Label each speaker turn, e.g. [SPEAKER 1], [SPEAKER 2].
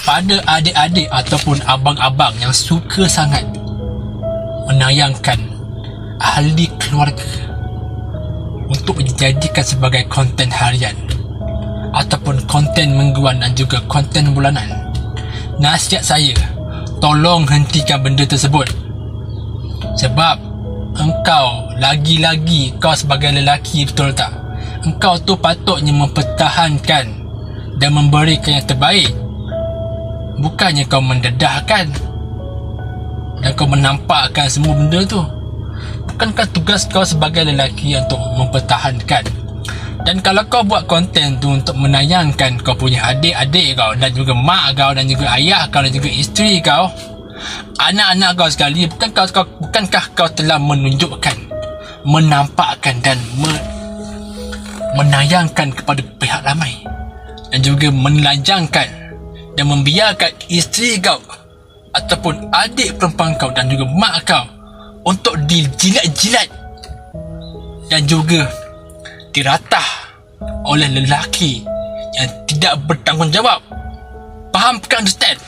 [SPEAKER 1] pada adik-adik ataupun abang-abang yang suka sangat menayangkan ahli keluarga untuk dijadikan sebagai konten harian ataupun konten mingguan dan juga konten bulanan, nasihat saya, tolong hentikan benda tersebut. Sebab engkau, lagi-lagi kau sebagai lelaki, betul tak, engkau tu patutnya mempertahankan dan memberikan yang terbaik, bukannya kau mendedahkan dan kau menampakkan semua benda tu. Bukankah tugas kau sebagai lelaki untuk mempertahankan? Dan kalau kau buat konten tu untuk menayangkan kau punya adik-adik kau dan juga mak kau dan juga ayah kau dan juga isteri kau, anak-anak kau sekali, bukankah kau telah menunjukkan, menampakkan dan menayangkan kepada pihak ramai dan juga menelanjangkan dan membiarkan isteri kau ataupun adik perempuan kau dan juga mak kau untuk dijilat-jilat dan juga diratah oleh lelaki yang tidak bertanggungjawab. Faham? Understand?